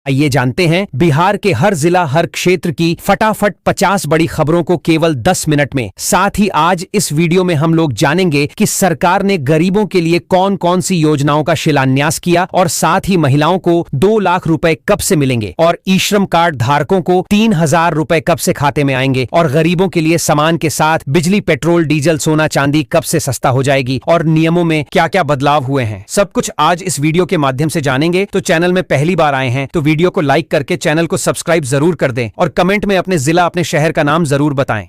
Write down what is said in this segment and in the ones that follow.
आइए जानते हैं बिहार के हर जिला हर क्षेत्र की फटाफट 50 बड़ी खबरों को केवल 10 मिनट में। साथ ही आज इस वीडियो में हम लोग जानेंगे कि सरकार ने गरीबों के लिए कौन कौन सी योजनाओं का शिलान्यास किया और साथ ही महिलाओं को 2 लाख रुपए कब से मिलेंगे और ई श्रम कार्ड धारकों को 3,000 रुपए कब से खाते में आएंगे और गरीबों के लिए सामान के साथ बिजली, पेट्रोल, डीजल, सोना, चांदी कब से सस्ता हो जाएगी और नियमों में क्या क्या बदलाव हुए हैं। सब कुछ आज इस वीडियो के माध्यम से जानेंगे। तो चैनल में पहली बार आए हैं तो वीडियो को लाइक करके चैनल को सब्सक्राइब जरूर कर दें और कमेंट में अपने जिला, अपने शहर का नाम जरूर बताएं।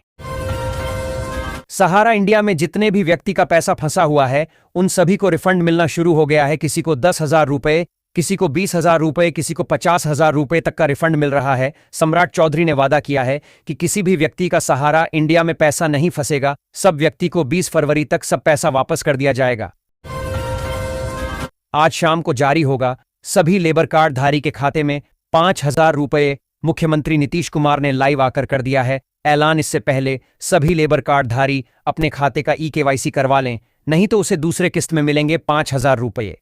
सहारा इंडिया में जितने भी व्यक्ति का पैसा फंसा हुआ है उन सभी को रिफंड मिलना शुरू हो गया है। किसी को 10,000 रुपए, किसी को 20,000 रुपए, किसी को 50,000 रुपए तक का रिफंड मिल रहा है। सम्राट चौधरी ने वादा किया है कि किसी भी व्यक्ति का सहारा इंडिया में पैसा नहीं फंसेगा। सब व्यक्ति को 20 फरवरी तक सब पैसा वापस कर दिया जाएगा। आज शाम को जारी होगा सभी लेबर कार्ड धारी के खाते में 5,000 रुपए। मुख्यमंत्री नीतीश कुमार ने लाइव आकर कर दिया है ऐलान। इससे पहले सभी लेबर कार्ड धारी अपने खाते का ई-केवाईसी करवा लें, नहीं तो उसे दूसरे किस्त में मिलेंगे 5,000 रुपए।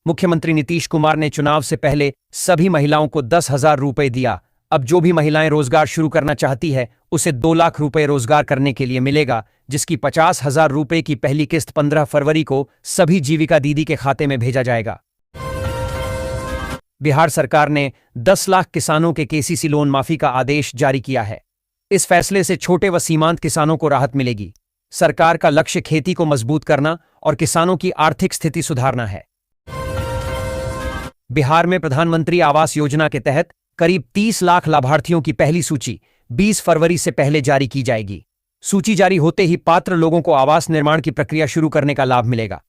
मुख्यमंत्री नीतीश कुमार ने चुनाव से पहले सभी महिलाओं को 10,000 रुपए दिया। अब जो भी महिलाएं रोजगार शुरू करना चाहती है उसे 2 लाख रुपए रोजगार करने के लिए मिलेगा, जिसकी 50,000 रुपए की पहली किस्त 15 फरवरी को सभी जीविका दीदी के खाते में भेजा जाएगा। बिहार सरकार ने 10 लाख किसानों के केसीसी लोन माफी का आदेश जारी किया है। इस फैसले से छोटे व सीमांत किसानों को राहत मिलेगी। सरकार का लक्ष्य खेती को मजबूत करना और किसानों की आर्थिक स्थिति सुधारना है। बिहार में प्रधानमंत्री आवास योजना के तहत करीब 30 लाख लाभार्थियों की पहली सूची 20 फरवरी से पहले जारी की जाएगी। सूची जारी होते ही पात्र लोगों को आवास निर्माण की प्रक्रिया शुरू करने का लाभ मिलेगा।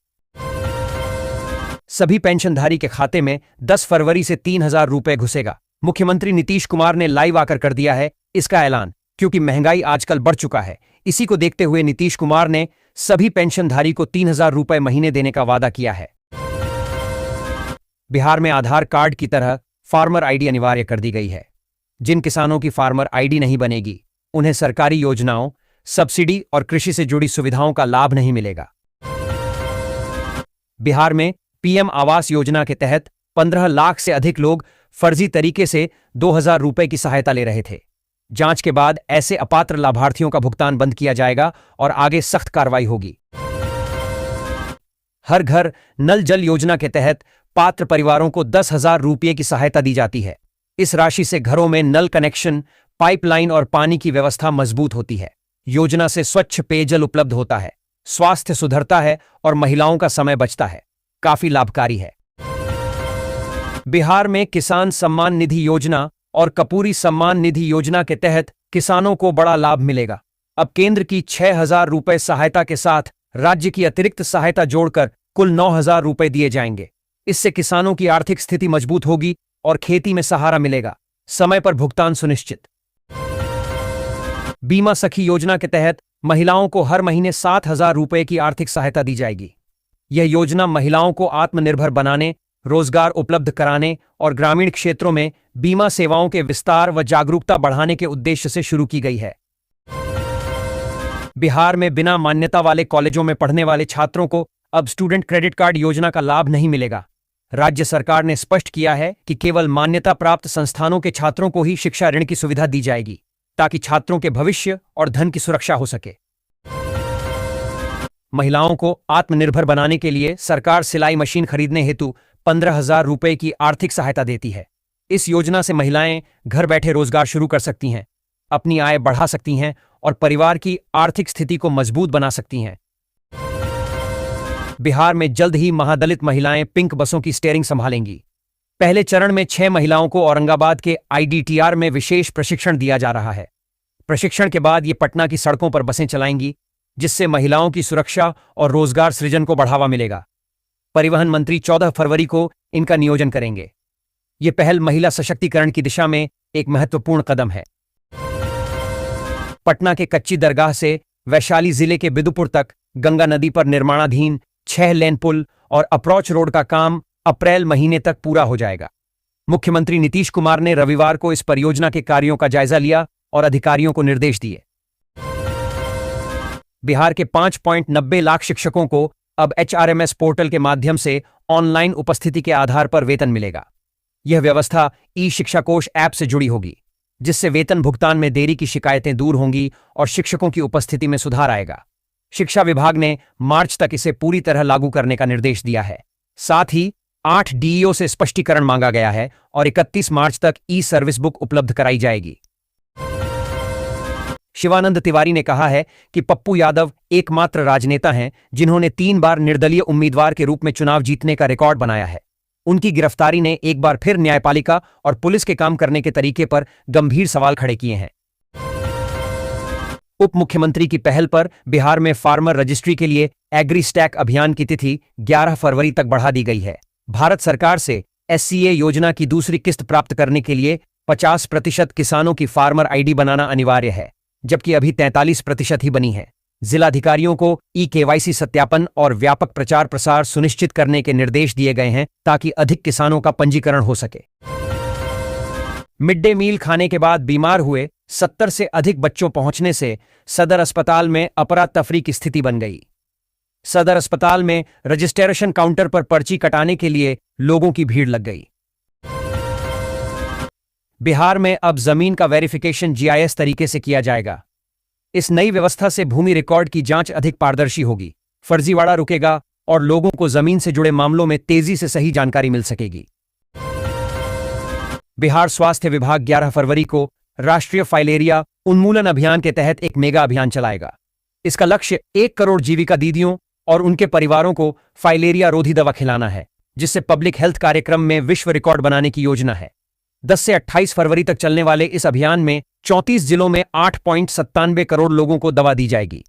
सभी पेंशनधारी के खाते में 10 फरवरी से 3,000 रुपए घुसेगा। मुख्यमंत्री नीतीश कुमार ने लाइव आकर कर दिया है इसका ऐलान, क्योंकि महंगाई आजकल बढ़ चुका है। इसी को देखते हुए नीतीश कुमार ने सभी पेंशनधारी को 3,000 रुपए महीने देने का वादा किया है। बिहार में आधार कार्ड की तरह फार्मर आईडी अनिवार्य कर दी गई है। जिन किसानों की फार्मर आईडी नहीं बनेगी उन्हें सरकारी योजनाओं, सब्सिडी और कृषि से जुड़ी सुविधाओं का लाभ नहीं मिलेगा। बिहार में पीएम आवास योजना के तहत 15 लाख से अधिक लोग फर्जी तरीके से 2,000 रुपए की सहायता ले रहे थे। जांच के बाद ऐसे अपात्र लाभार्थियों का भुगतान बंद किया जाएगा और आगे सख्त कार्रवाई होगी। हर घर नल जल योजना के तहत पात्र परिवारों को 10,000 रुपये की सहायता दी जाती है। इस राशि से घरों में नल कनेक्शन, पाइपलाइन और पानी की व्यवस्था मजबूत होती है। योजना से स्वच्छ पेयजल उपलब्ध होता है, स्वास्थ्य सुधरता है और महिलाओं का समय बचता है। काफी लाभकारी है। बिहार में किसान सम्मान निधि योजना और कपूरी सम्मान निधि योजना के तहत किसानों को बड़ा लाभ मिलेगा। अब केंद्र की 6,000 रुपए सहायता के साथ राज्य की अतिरिक्त सहायता जोड़कर कुल 9,000 रुपए दिए जाएंगे। इससे किसानों की आर्थिक स्थिति मजबूत होगी और खेती में सहारा मिलेगा। समय पर भुगतान सुनिश्चित। बीमा सखी योजना के तहत महिलाओं को हर महीने 7,000 रुपए की आर्थिक सहायता दी जाएगी। यह योजना महिलाओं को आत्मनिर्भर बनाने, रोजगार उपलब्ध कराने और ग्रामीण क्षेत्रों में बीमा सेवाओं के विस्तार व जागरूकता बढ़ाने के उद्देश्य से शुरू की गई है। बिहार में बिना मान्यता वाले कॉलेजों में पढ़ने वाले छात्रों को अब स्टूडेंट क्रेडिट कार्ड योजना का लाभ नहीं मिलेगा। राज्य सरकार ने स्पष्ट किया है कि केवल मान्यता प्राप्त संस्थानों के छात्रों को ही शिक्षा ऋण की सुविधा दी जाएगी, ताकि छात्रों के भविष्य और धन की सुरक्षा हो सके। महिलाओं को आत्मनिर्भर बनाने के लिए सरकार सिलाई मशीन खरीदने हेतु 15,000 रुपए की आर्थिक सहायता देती है। इस योजना से महिलाएं घर बैठे रोजगार शुरू कर सकती हैं, अपनी आय बढ़ा सकती हैं और परिवार की आर्थिक स्थिति को मजबूत बना सकती हैं। बिहार में जल्द ही महादलित महिलाएं पिंक बसों की स्टीयरिंग संभालेंगी। पहले चरण में 6 महिलाओं को औरंगाबाद के आईडीटीआर में विशेष प्रशिक्षण दिया जा रहा है। प्रशिक्षण के बाद ये पटना की सड़कों पर बसें चलाएंगी, जिससे महिलाओं की सुरक्षा और रोजगार सृजन को बढ़ावा मिलेगा। परिवहन मंत्री 14 फरवरी को इनका नियोजन करेंगे। यह पहल महिला सशक्तिकरण की दिशा में एक महत्वपूर्ण कदम है। पटना के कच्ची दरगाह से वैशाली जिले के बिदुपुर तक गंगा नदी पर निर्माणाधीन 6 लेन पुल और अप्रोच रोड का काम अप्रैल महीने तक पूरा हो जाएगा। मुख्यमंत्री नीतीश कुमार ने रविवार को इस परियोजना के कार्यों का जायजा लिया और अधिकारियों को निर्देश दिए। बिहार के 5.90 लाख शिक्षकों को अब HRMS पोर्टल के माध्यम से ऑनलाइन उपस्थिति के आधार पर वेतन मिलेगा। यह व्यवस्था ई शिक्षा कोष ऐप से जुड़ी होगी, जिससे वेतन भुगतान में देरी की शिकायतें दूर होंगी और शिक्षकों की उपस्थिति में सुधार आएगा। शिक्षा विभाग ने मार्च तक इसे पूरी तरह लागू करने का निर्देश दिया है। साथ ही 8 डीईओ से स्पष्टीकरण मांगा गया है और 31 मार्च तक ई सर्विस बुक उपलब्ध कराई जाएगी। शिवानंद तिवारी ने कहा है कि पप्पू यादव एकमात्र राजनेता हैं जिन्होंने 3 बार निर्दलीय उम्मीदवार के रूप में चुनाव जीतने का रिकॉर्ड बनाया है। उनकी गिरफ्तारी ने एक बार फिर न्यायपालिका और पुलिस के काम करने के तरीके पर गंभीर सवाल खड़े किए हैं। उप मुख्यमंत्री की पहल पर बिहार में फार्मर रजिस्ट्री के लिए एग्री स्टैक अभियान की तिथि 11 फरवरी तक बढ़ा दी गई है। भारत सरकार से एससीए योजना की दूसरी किस्त प्राप्त करने के लिए 50% किसानों की फार्मर आईडी बनाना अनिवार्य है, जबकि अभी 43% ही बनी है। जिलाधिकारियों को ई-केवाईसी सत्यापन और व्यापक प्रचार प्रसार सुनिश्चित करने के निर्देश दिए गए हैं ताकि अधिक किसानों का पंजीकरण हो सके। मिड डे मील खाने के बाद बीमार हुए 70 से अधिक बच्चों पहुंचने से सदर अस्पताल में अफरा तफरी की स्थिति बन गई। सदर अस्पताल में रजिस्ट्रेशन काउंटर पर पर्ची कटाने के लिए लोगों की भीड़ लग गई। बिहार में अब जमीन का वेरिफिकेशन जीआईएस तरीके से किया जाएगा। इस नई व्यवस्था से भूमि रिकॉर्ड की जांच अधिक पारदर्शी होगी, फर्जीवाड़ा रुकेगा और लोगों को जमीन से जुड़े मामलों में तेजी से सही जानकारी मिल सकेगी। बिहार स्वास्थ्य विभाग 11 फरवरी को राष्ट्रीय फाइलेरिया उन्मूलन अभियान के तहत एक मेगा अभियान चलाएगा। इसका लक्ष्य 1 करोड़ जीविका दीदियों और उनके परिवारों को फाइलेरिया रोधी दवा खिलाना है, जिससे पब्लिक हेल्थ कार्यक्रम में विश्व रिकॉर्ड बनाने की योजना है। 10 से 28 फरवरी तक चलने वाले इस अभियान में 34 जिलों में 8.97 करोड़ लोगों को दवा दी जाएगी।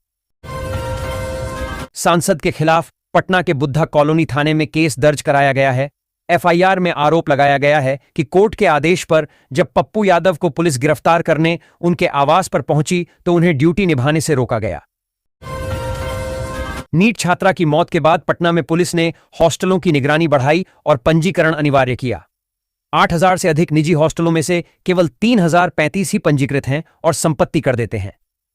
सांसद के खिलाफ पटना के बुद्धा कॉलोनी थाने में केस दर्ज कराया गया है। एफआईआर में आरोप लगाया गया है कि कोर्ट के आदेश पर जब पप्पू यादव को पुलिस गिरफ्तार करने उनके आवास पर पहुंची तो उन्हें ड्यूटी निभाने से रोका गया। नीट छात्रा की मौत के बाद पटना में पुलिस ने हॉस्टलों की निगरानी बढ़ाई और पंजीकरण अनिवार्य किया। 8000 से अधिक निजी हॉस्टलों में से केवल 3035 ही पंजीकृत हैं और संपत्ति कर देते हैं।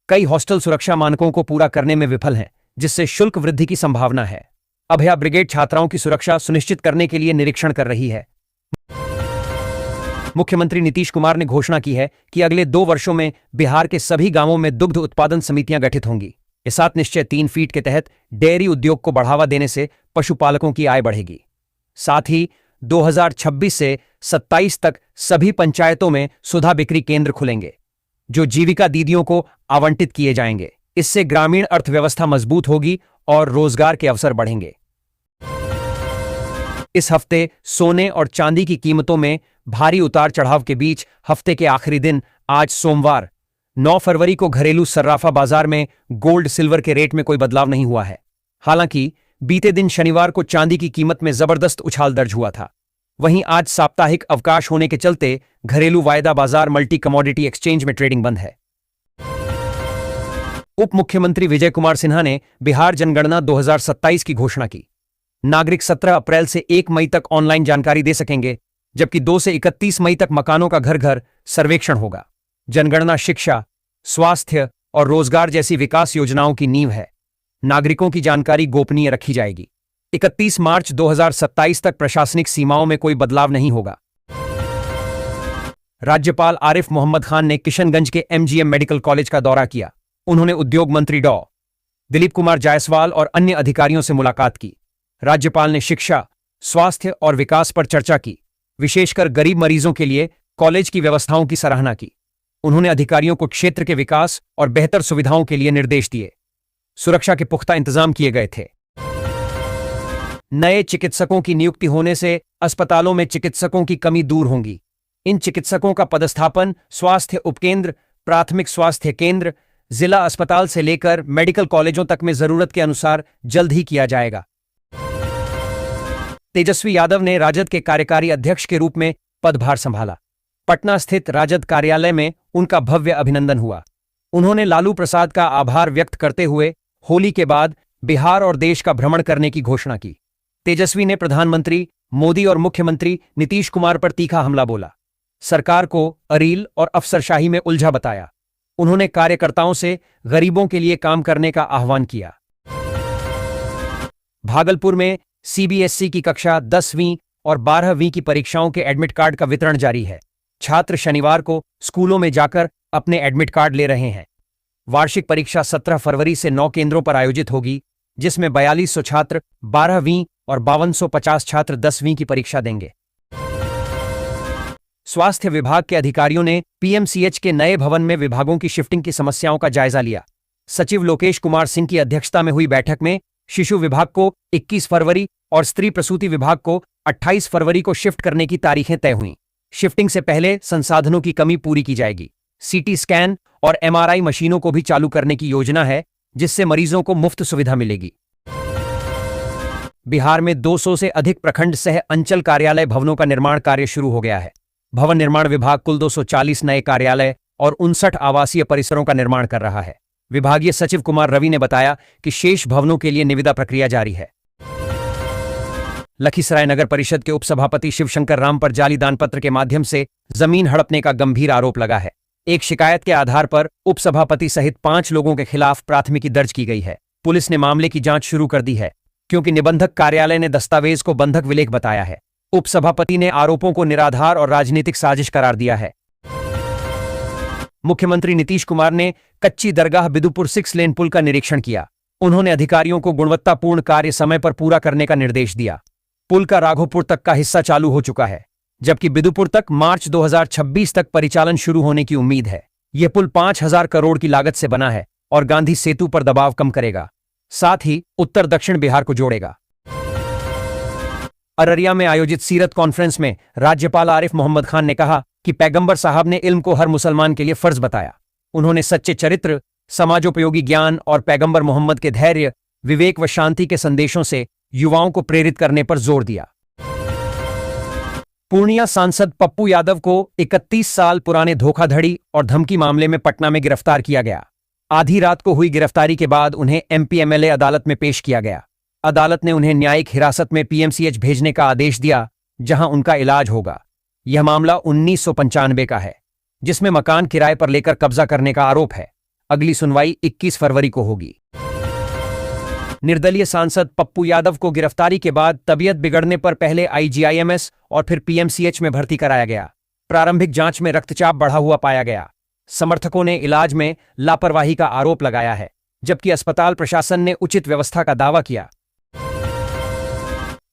कई हॉस्टल सुरक्षा मानकों को पूरा करने में विफल हैं, जिससे शुल्क वृद्धि की संभावना है। अभया ब्रिगेड छात्राओं की सुरक्षा सुनिश्चित करने के लिए निरीक्षण कर रही है। मुख्यमंत्री नीतीश कुमार ने घोषणा की है कि अगले 2 वर्षों में बिहार के सभी गांवों में दुग्ध उत्पादन समितियां गठित होंगी। ये 7 निश्चय 3 फीट के तहत डेयरी उद्योग को बढ़ावा देने से पशुपालकों की आय बढ़ेगी। साथ ही 2026 से 27 तक सभी पंचायतों में सुधा बिक्री केंद्र खुलेंगे, जो जीविका दीदियों को आवंटित किए जाएंगे। इससे ग्रामीण अर्थव्यवस्था मजबूत होगी और रोजगार के अवसर बढ़ेंगे। इस हफ्ते सोने और चांदी की कीमतों में भारी उतार चढ़ाव के बीच हफ्ते के आखिरी दिन आज सोमवार 9 फरवरी को घरेलू सर्राफा बाजार में गोल्ड सिल्वर के रेट में कोई बदलाव नहीं हुआ है। हालांकि बीते दिन शनिवार को चांदी की कीमत में जबरदस्त उछाल दर्ज हुआ था। वहीं आज साप्ताहिक अवकाश होने के चलते घरेलू वायदा बाजार मल्टी कमोडिटी एक्सचेंज में ट्रेडिंग बंद है। उप मुख्यमंत्री विजय कुमार सिन्हा ने बिहार जनगणना 2027 की घोषणा की। नागरिक 17 अप्रैल से 1 मई तक ऑनलाइन जानकारी दे सकेंगे, जबकि 2 से 31 मई तक मकानों का घर घर सर्वेक्षण होगा। जनगणना शिक्षा, स्वास्थ्य और रोजगार जैसी विकास योजनाओं की नींव है। नागरिकों की जानकारी गोपनीय रखी जाएगी। 31 मार्च 2027 तक प्रशासनिक सीमाओं में कोई बदलाव नहीं होगा। राज्यपाल आरिफ मोहम्मद खान ने किशनगंज के एमजीएम मेडिकल कॉलेज का दौरा किया। उन्होंने उद्योग मंत्री डॉ. दिलीप कुमार जायसवाल और अन्य अधिकारियों से मुलाकात की। राज्यपाल ने शिक्षा, स्वास्थ्य और विकास पर चर्चा की। विशेषकर गरीब मरीजों के लिए कॉलेज की व्यवस्थाओं की सराहना की। उन्होंने अधिकारियों को क्षेत्र के विकास और बेहतर सुविधाओं के लिए निर्देश दिए। सुरक्षा के पुख्ता इंतजाम किए गए थे। नए चिकित्सकों की नियुक्ति होने से अस्पतालों में चिकित्सकों की कमी दूर होगी। इन चिकित्सकों का पदस्थापन स्वास्थ्य उपकेंद्र, प्राथमिक स्वास्थ्य केंद्र, जिला अस्पताल से लेकर मेडिकल कॉलेजों तक में जरूरत के अनुसार जल्द ही किया जाएगा। तेजस्वी यादव ने राजद के कार्यकारी अध्यक्ष के रूप में पदभार संभाला। पटना स्थित राजद कार्यालय में उनका भव्य अभिनंदन हुआ। उन्होंने लालू प्रसाद का आभार व्यक्त करते हुए होली के बाद बिहार और देश का भ्रमण करने की घोषणा की। तेजस्वी ने प्रधानमंत्री मोदी और मुख्यमंत्री नीतीश कुमार पर तीखा हमला बोला, सरकार को अरील और अफसरशाही में उलझा बताया। उन्होंने कार्यकर्ताओं से गरीबों के लिए काम करने का आह्वान किया। भागलपुर में सीबीएसई की कक्षा 10वीं और 12वीं की परीक्षाओं के एडमिट कार्ड का वितरण जारी है। छात्र शनिवार को स्कूलों में जाकर अपने एडमिट कार्ड ले रहे हैं। वार्षिक परीक्षा 17 फरवरी से 9 केंद्रों पर आयोजित होगी, जिसमें 4200 छात्र 12वीं और 5250 छात्र 10वीं की परीक्षा देंगे। स्वास्थ्य विभाग के अधिकारियों ने पीएमसीएच के नए भवन में विभागों की शिफ्टिंग की समस्याओं का जायजा लिया। सचिव लोकेश कुमार सिंह की अध्यक्षता में हुई बैठक में शिशु विभाग को 21 फरवरी और स्त्री प्रसूति विभाग को 28 फरवरी को शिफ्ट करने की तारीखें तय हुईं। शिफ्टिंग से पहले संसाधनों की कमी पूरी की जाएगी। सीटी स्कैन और एमआरआई मशीनों को भी चालू करने की योजना है, जिससे मरीजों को मुफ्त सुविधा मिलेगी। बिहार में 200 से अधिक प्रखंड सह अंचल कार्यालय भवनों का निर्माण कार्य शुरू हो गया है। भवन निर्माण विभाग कुल 240 नए कार्यालय और 59 आवासीय परिसरों का निर्माण कर रहा है। विभागीय सचिव कुमार रवि ने बताया कि शेष भवनों के लिए निविदा प्रक्रिया जारी है। लखीसराय नगर परिषद के उपसभापति शिवशंकर राम पर जाली दानपत्र के माध्यम से जमीन हड़पने का गंभीर आरोप लगा है। एक शिकायत के आधार पर उपसभापति सहित 5 लोगों के खिलाफ प्राथमिकी दर्ज की गई है। पुलिस ने मामले की जांच शुरू कर दी है, क्योंकि निबंधक कार्यालय ने दस्तावेज को बंधक विलेख बताया है। उपसभापति ने आरोपों को निराधार और राजनीतिक साजिश करार दिया है। मुख्यमंत्री नीतीश कुमार ने कच्ची दरगाह बिदुपुर 6 लेन पुल का निरीक्षण किया। उन्होंने अधिकारियों को गुणवत्तापूर्ण कार्य समय पर पूरा करने का निर्देश दिया। पुल का राघोपुर तक का हिस्सा चालू हो चुका है, जबकि बिदुपुर तक मार्च 2026 तक परिचालन शुरू होने की उम्मीद है। यह पुल 5000 करोड़ की लागत से बना है और गांधी सेतु पर दबाव कम करेगा, साथ ही उत्तर दक्षिण बिहार को जोड़ेगा। अररिया में आयोजित सीरत कॉन्फ्रेंस में राज्यपाल आरिफ मोहम्मद खान ने कहा कि पैगंबर साहब ने इल्म को हर मुसलमान के लिए फर्ज बताया। उन्होंने सच्चे चरित्र, समाजोपयोगी ज्ञान और पैगंबर मोहम्मद के धैर्य, विवेक व शांति के संदेशों से युवाओं को प्रेरित करने पर जोर दिया। पूर्णिया सांसद पप्पू यादव को 31 साल पुराने धोखाधड़ी और धमकी मामले में पटना में गिरफ्तार किया गया। आधी रात को हुई गिरफ्तारी के बाद उन्हें एमपीएमएलए अदालत में पेश किया गया। अदालत ने उन्हें न्यायिक हिरासत में पीएमसीएच भेजने का आदेश दिया, जहां उनका इलाज होगा। यह मामला 1995 का है, जिसमें मकान किराए पर लेकर कब्जा करने का आरोप है। अगली सुनवाई 21 फरवरी को होगी। निर्दलीय सांसद पप्पू यादव को गिरफ्तारी के बाद तबीयत बिगड़ने पर पहले आईजीआईएमएस और फिर पीएमसीएच में भर्ती कराया गया। प्रारंभिक जांच में रक्तचाप बढ़ा हुआ पाया गया। समर्थकों ने इलाज में लापरवाही का आरोप लगाया है, जबकि अस्पताल प्रशासन ने उचित व्यवस्था का दावा किया।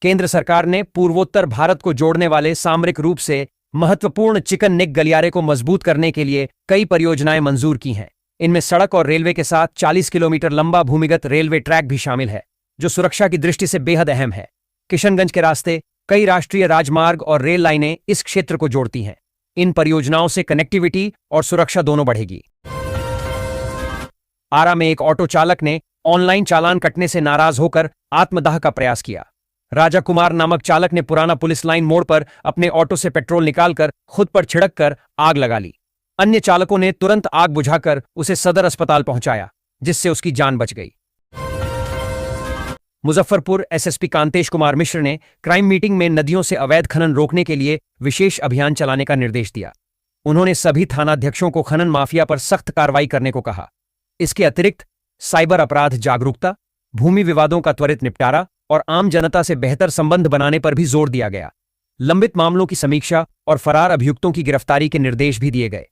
केंद्र सरकार ने पूर्वोत्तर भारत को जोड़ने वाले सामरिक रूप से महत्वपूर्ण चिकन नेक गलियारे को मजबूत करने के लिए कई परियोजनाएं मंजूर की हैं। इनमें सड़क और रेलवे के साथ 40 किलोमीटर लंबा भूमिगत रेलवे ट्रैक भी शामिल है, जो सुरक्षा की दृष्टि से बेहद अहम है। किशनगंज के रास्ते कई राष्ट्रीय राजमार्ग और रेल लाइनें इस क्षेत्र को जोड़ती हैं। इन परियोजनाओं से कनेक्टिविटी और सुरक्षा दोनों बढ़ेगी। आरा में एक ऑटो चालक ने ऑनलाइन चालान कटने से नाराज होकर आत्मदाह का प्रयास किया। राजा कुमार नामक चालक ने पुराना पुलिस लाइन मोड़ पर अपने ऑटो से पेट्रोल निकालकर खुद पर छिड़क कर आग लगा ली। अन्य चालकों ने तुरंत आग बुझाकर उसे सदर अस्पताल पहुंचाया, जिससे उसकी जान बच गई। मुजफ्फरपुर एसएसपी कांतेश कुमार मिश्र ने क्राइम मीटिंग में नदियों से अवैध खनन रोकने के लिए विशेष अभियान चलाने का निर्देश दिया। उन्होंने सभी थानाध्यक्षों को खनन माफिया पर सख्त कार्रवाई करने को कहा। इसके अतिरिक्त साइबर अपराध जागरूकता, भूमि विवादों का त्वरित निपटारा और आम जनता से बेहतर संबंध बनाने पर भी जोर दिया गया। लंबित मामलों की समीक्षा और फरार अभियुक्तों की गिरफ्तारी के निर्देश भी दिए गए।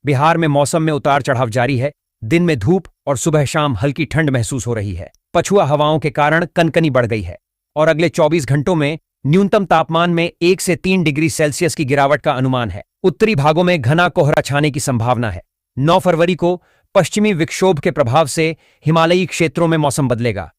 बिहार में मौसम में उतार चढ़ाव जारी है। दिन में धूप और सुबह शाम हल्की ठंड महसूस हो रही है। पछुआ हवाओं के कारण कनकनी बढ़ गई है और अगले 24 घंटों में न्यूनतम तापमान में 1 से 3 डिग्री सेल्सियस की गिरावट का अनुमान है। उत्तरी भागों में घना कोहरा छाने की संभावना है। 9 फरवरी को पश्चिमी विक्षोभ के प्रभाव से हिमालयी क्षेत्रों में मौसम बदलेगा।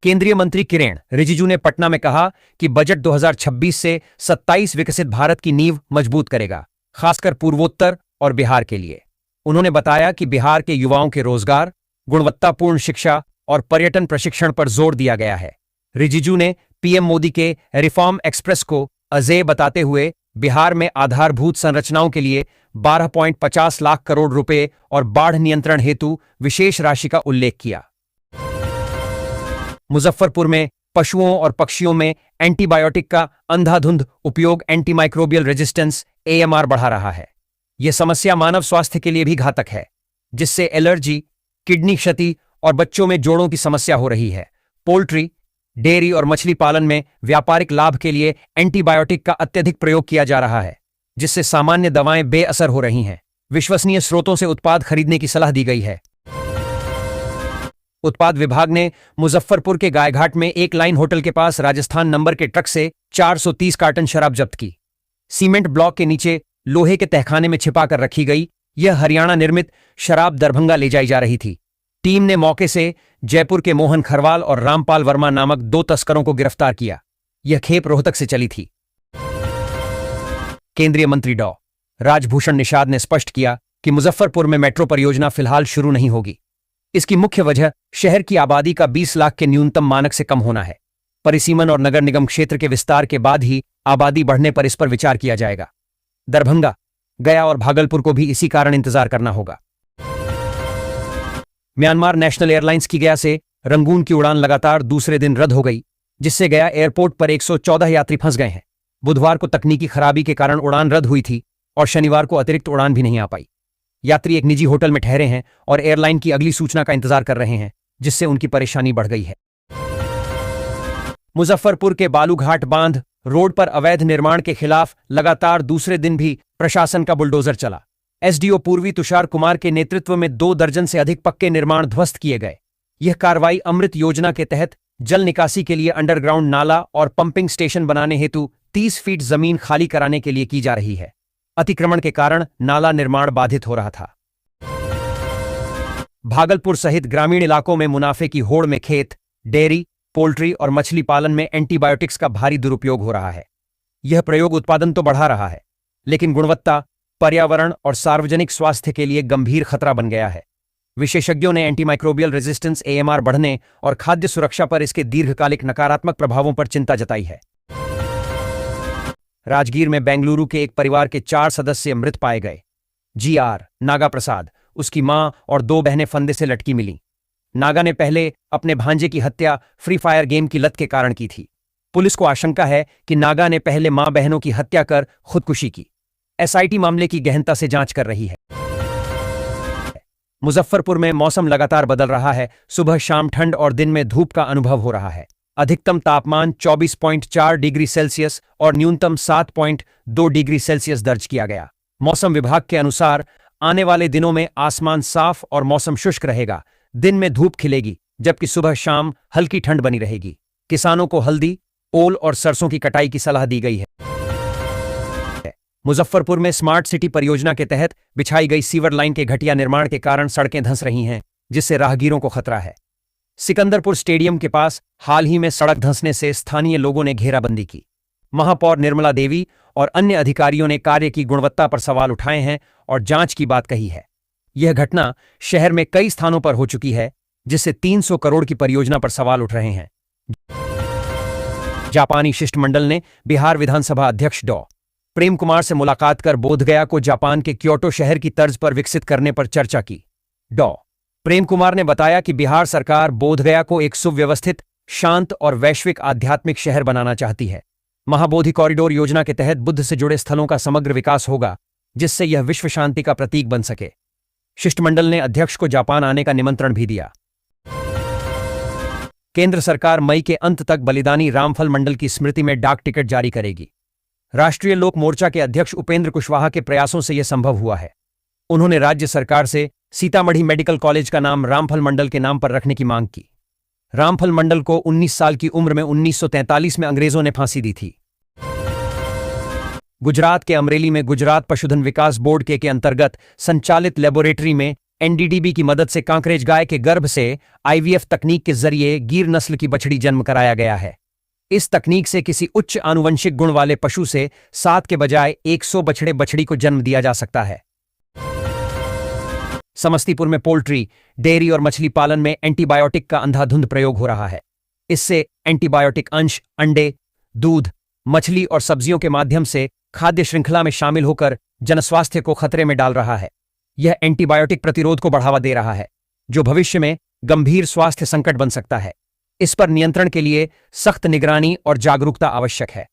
केंद्रीय मंत्री किरेन रिजिजू ने पटना में कहा कि बजट 2026 से 27 विकसित भारत की नींव मजबूत करेगा, खासकर पूर्वोत्तर और बिहार के लिए। उन्होंने बताया कि बिहार के युवाओं के रोजगार, गुणवत्तापूर्ण शिक्षा और पर्यटन प्रशिक्षण पर जोर दिया गया है। रिजिजू ने पीएम मोदी के रिफॉर्म एक्सप्रेस को अजेय बताते हुए बिहार में आधारभूत संरचनाओं के लिए 12.50 लाख करोड़ रुपए और बाढ़ नियंत्रण हेतु विशेष राशि का उल्लेख किया। मुजफ्फरपुर में पशुओं और पक्षियों में एंटीबायोटिक का अंधाधुंध उपयोग एंटीमाइक्रोबियल रेजिस्टेंस एएमआर बढ़ा रहा है। यह समस्या मानव स्वास्थ्य के लिए भी घातक है, जिससे एलर्जी, किडनी क्षति और बच्चों में जोड़ों की समस्या हो रही है। पोल्ट्री, डेयरी और मछली पालन में व्यापारिक लाभ के लिए एंटीबायोटिक का अत्यधिक प्रयोग किया जा रहा है, जिससे सामान्य दवाएं बेअसर हो रही हैं। विश्वसनीय स्रोतों से उत्पाद खरीदने की सलाह दी गई है। उत्पाद विभाग ने मुजफ्फरपुर के गायघाट में एक लाइन होटल के पास राजस्थान नंबर के ट्रक से 430 कार्टन शराब जब्त की। सीमेंट ब्लॉक के नीचे लोहे के तहखाने में छिपा कर रखी गई यह हरियाणा निर्मित शराब दरभंगा ले जाई जा रही थी। टीम ने मौके से जयपुर के मोहन खरवाल और रामपाल वर्मा नामक 2 तस्करों को गिरफ्तार किया। यह खेप रोहतक से चली थी। केंद्रीय मंत्री डॉ. राजभूषण निषाद ने स्पष्ट किया कि मुजफ्फरपुर में मेट्रो परियोजना फिलहाल शुरू नहीं होगी। इसकी मुख्य वजह शहर की आबादी का 20 लाख के न्यूनतम मानक से कम होना है। परिसीमन और नगर निगम क्षेत्र के विस्तार के बाद ही आबादी बढ़ने पर इस पर विचार किया जाएगा। दरभंगा, गया और भागलपुर को भी इसी कारण इंतजार करना होगा। म्यांमार नेशनल एयरलाइंस की गया से रंगून की उड़ान लगातार दूसरे दिन रद्द हो गई, जिससे गया एयरपोर्ट पर 114 यात्री फंस गए हैं। बुधवार को तकनीकी खराबी के कारण उड़ान रद्द हुई थी और शनिवार को अतिरिक्त उड़ान भी नहीं आ पाई। यात्री एक निजी होटल में ठहरे हैं और एयरलाइन की अगली सूचना का इंतजार कर रहे हैं, जिससे उनकी परेशानी बढ़ गई है। मुजफ्फरपुर के बालूघाट बांध रोड पर अवैध निर्माण के खिलाफ लगातार दूसरे दिन भी प्रशासन का बुलडोजर चला। एसडीओ पूर्वी तुषार कुमार के नेतृत्व में 2 दर्जन से अधिक पक्के निर्माण ध्वस्त किए गए। यह कार्रवाई अमृत योजना के तहत जल निकासी के लिए अंडरग्राउंड नाला और पंपिंग स्टेशन बनाने हेतु 30 फीट जमीन खाली कराने के लिए की जा रही है। अतिक्रमण के कारण नाला निर्माण बाधित हो रहा था। भागलपुर सहित ग्रामीण इलाकों में मुनाफे की होड़ में खेत, डेयरी, पोल्ट्री और मछली पालन में एंटीबायोटिक्स का भारी दुरुपयोग हो रहा है। यह प्रयोग उत्पादन तो बढ़ा रहा है, लेकिन गुणवत्ता, पर्यावरण और सार्वजनिक स्वास्थ्य के लिए गंभीर खतरा बन गया है। विशेषज्ञों ने एंटीमाइक्रोबियल रेजिस्टेंस एएमआर बढ़ने और खाद्य सुरक्षा पर इसके दीर्घकालिक नकारात्मक प्रभावों पर चिंता जताई है। राजगीर में बेंगलुरु के एक परिवार के 4 सदस्य मृत पाए गए। जीआर नागा प्रसाद, उसकी मां और 2 बहनें फंदे से लटकी मिलीं। नागा ने पहले अपने भांजे की हत्या फ्री फायर गेम की लत के कारण की थी। पुलिस को आशंका है कि नागा ने पहले मां बहनों की हत्या कर खुदकुशी की। एसआईटी मामले की गहनता से जांच कर रही है। मुजफ्फरपुर में मौसम लगातार बदल रहा है। सुबह शाम ठंड और दिन में धूप का अनुभव हो रहा है। अधिकतम तापमान 24.4 डिग्री सेल्सियस और न्यूनतम 7.2 डिग्री सेल्सियस दर्ज किया गया। मौसम विभाग के अनुसार आने वाले दिनों में आसमान साफ और मौसम शुष्क रहेगा। दिन में धूप खिलेगी, जबकि सुबह शाम हल्की ठंड बनी रहेगी। किसानों को हल्दी, ओल और सरसों की कटाई की सलाह दी गई है। मुजफ्फरपुर में स्मार्ट सिटी परियोजना के तहत बिछाई गई सीवर लाइन के घटिया निर्माण के कारण सड़कें धंस रही हैं, जिससे राहगीरों को खतरा है। सिकंदरपुर स्टेडियम के पास हाल ही में सड़क धंसने से स्थानीय लोगों ने घेराबंदी की। महापौर निर्मला देवी और अन्य अधिकारियों ने कार्य की गुणवत्ता पर सवाल उठाए हैं और जांच की बात कही है। यह घटना शहर में कई स्थानों पर हो चुकी है, जिससे 300 करोड़ की परियोजना पर सवाल उठ रहे हैं। जापानी शिष्टमंडल ने बिहार विधानसभा अध्यक्ष डॉ. प्रेम कुमार से मुलाकात कर बोधगया को जापान के क्योटो शहर की तर्ज पर विकसित करने पर चर्चा की। डॉ. प्रेम कुमार ने बताया कि बिहार सरकार बोधगया को एक सुव्यवस्थित, शांत और वैश्विक आध्यात्मिक शहर बनाना चाहती है। महाबोधि कॉरिडोर योजना के तहत बुद्ध से जुड़े स्थलों का समग्र विकास होगा, जिससे यह विश्व शांति का प्रतीक बन सके। शिष्टमंडल ने अध्यक्ष को जापान आने का निमंत्रण भी दिया। केंद्र सरकार मई के अंत तक बलिदानी रामफल मंडल की स्मृति में डाक टिकट जारी करेगी। राष्ट्रीय लोक मोर्चा के अध्यक्ष उपेंद्र कुशवाहा के प्रयासों से यह संभव हुआ है। उन्होंने राज्य सरकार से सीतामढ़ी मेडिकल कॉलेज का नाम रामफल मंडल के नाम पर रखने की मांग की। रामफल मंडल को 19 साल की उम्र में 1943 में अंग्रेजों ने फांसी दी थी। गुजरात के अमरेली में गुजरात पशुधन विकास बोर्ड के अंतर्गत संचालित लेबोरेटरी में एनडीडीबी की मदद से कांकरेज गाय के गर्भ से आईवीएफ तकनीक के जरिए गिर नस्ल की बछड़ी जन्म कराया गया है। इस तकनीक से किसी उच्च आनुवंशिक गुण वाले पशु से 7 के बजाय 100 बछड़े बछड़ी को जन्म दिया जा सकता है। समस्तीपुर में पोल्ट्री, डेयरी और मछली पालन में एंटीबायोटिक का अंधाधुंध प्रयोग हो रहा है। इससे एंटीबायोटिक अंश अंडे, दूध, मछली और सब्जियों के माध्यम से खाद्य श्रृंखला में शामिल होकर जनस्वास्थ्य को खतरे में डाल रहा है। यह एंटीबायोटिक प्रतिरोध को बढ़ावा दे रहा है, जो भविष्य में गंभीर स्वास्थ्य संकट बन सकता है। इस पर नियंत्रण के लिए सख्त निगरानी और जागरूकता आवश्यक है।